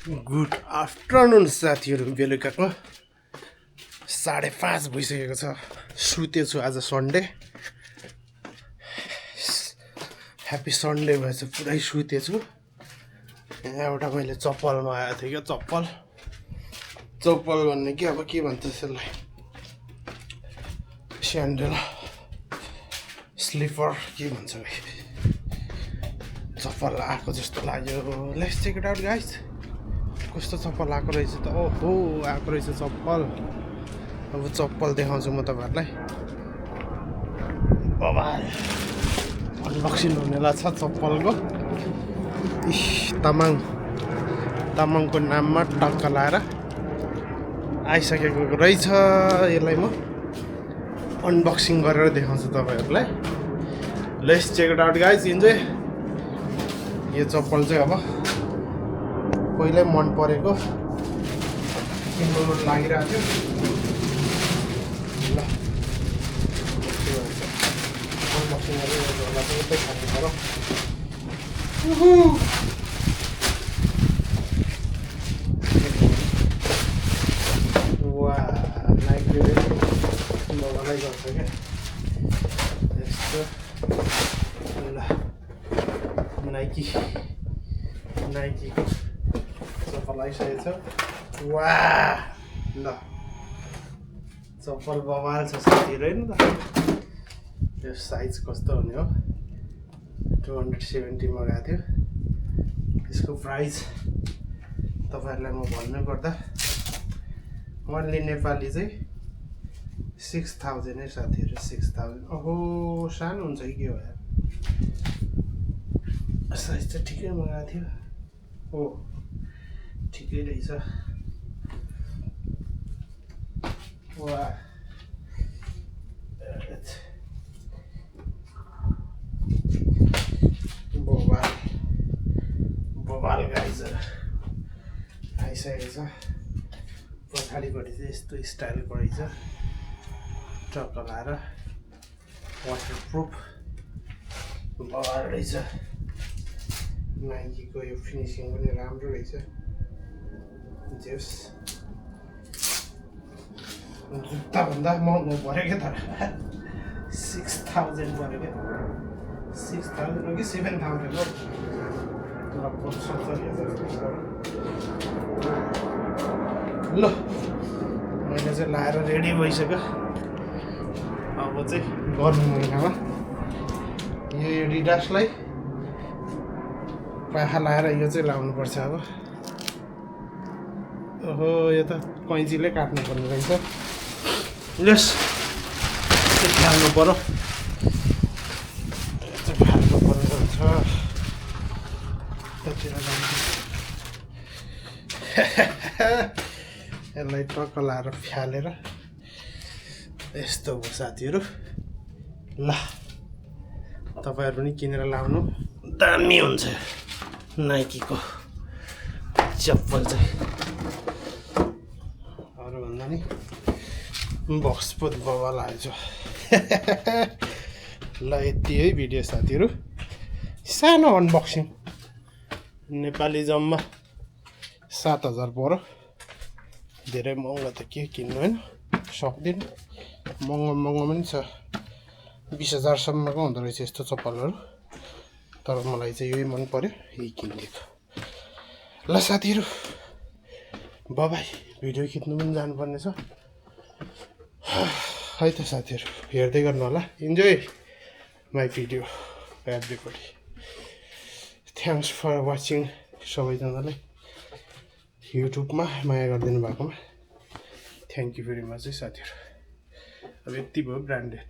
good afternoon साथीहरू बेलुकाको 5:30 भइसकेको छ सुतेछु आज सन्डे ह्याप्पी सन्डे भएछ पुरै सुतेछु यहाँ एउटा मैले चप्पल मगाएको थिएँ क्या चप्पल भन्ने कि अब के भन्छ यसलाई स्यान्डल स्लिपर के भन्छ भाइ चप्पल आएको जस्तो लाग्यो let's check it out guys कस्तो चप्पल आएको रहेछ त ओहो आएको रहेछ चप्पल अब चप्पल देखाउँछु म तपाईँहरूलाई बबाल अनबक्सिङ हुनेला छ चप्पलको तामाङको नाममा टक्क लाएर आइसकेको रहेछ यसलाई म अनबक्सिङ गरेर देखाउँछु तपाईँहरूलाई let's check it out guys enjoy यो चप्पल चाहिँ अब पहिल्यै मन परेको किन्नु लागिरहेको थियो ल अनबक्सिङ गरेर उतै खानु पर्यो वा मजालाई गर्छ क्या यस्तो ल नाइकीको चप्पल आइसकेको छ वा ल चप्पल बवाल छ साथीहरू होइन त यो साइज कस्तो हुने हो 270 मगाएको थियो यसको प्राइस तपाईँहरूलाई म भन्नुपर्दा मनली नेपाली चाहिँ 6000 है साथीहरू 6000 ओहो सानो हुन्छ कि के हो यार साइज चाहिँ ठिकै मगाएको थियो हो ठिकै रहेछ वा बबाल गाइज आइसकेको छ पछाडिपट्टि चाहिँ यस्तो स्टाइलको रहेछ टक्क लाएर वाटरप्रुफ बबाल रहेछ नाइकीको यो फिनिसिङ पनि राम्रो रहेछ जेस जुत्ताभन्दा महँगो पऱ्यो क्या तर 6000 पऱ्यो क्या 6000 हो कि 7000 हो लगभग 70,000 ल मैले चाहिँ लाएर रेडी भइसक्यो अब चाहिँ गर्मी महिनामा यो एडिडासलाई पाखा लाएर यो चाहिँ लाउनुपर्छ अब ओहो यो त कैँचीले काट्नु पर्ने रहेछ यस फाल्नु पर्यो फाल्नु पर्ने रहेछ यसलाई टक्क लाएर फ्यालेर यस्तो हो साथीहरू ल तपाईँहरू पनि किनेर लाउनु दामी हुन्छ नाइकीको चप्पल चाहिँ अरूभन्दा नि बक्स पो बवाल आएछ ल यति है भिडियो साथीहरू सानो अनबक्सिङ नेपाली जम्मा 7000 पर्यो धेरै महँगो त के किन्नु होइन सक्दिनँ महँगो पनि छ 20,000 सम्मको हुँदो रहेछ यस्तो चप्पलहरू तर मलाई चाहिँ यही मन पर्यो यही किनिदिएको ल साथीहरू बाबाई भिडियो खिच्नु पनि जानुपर्ने छ है त साथीहरू हेर्दै गर्नु होला enjoy my video everybody thanks for watching सबैजनालाई युट्युबमा माया गरिदिनु भएकोमा थ्याङ्क यू भेरी मच है साथीहरू अब यति भयो ब्रान्डेड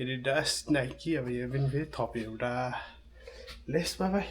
एडिडास नाइकी अब यो पनि फेरि थप्यो एउटा लेस बाई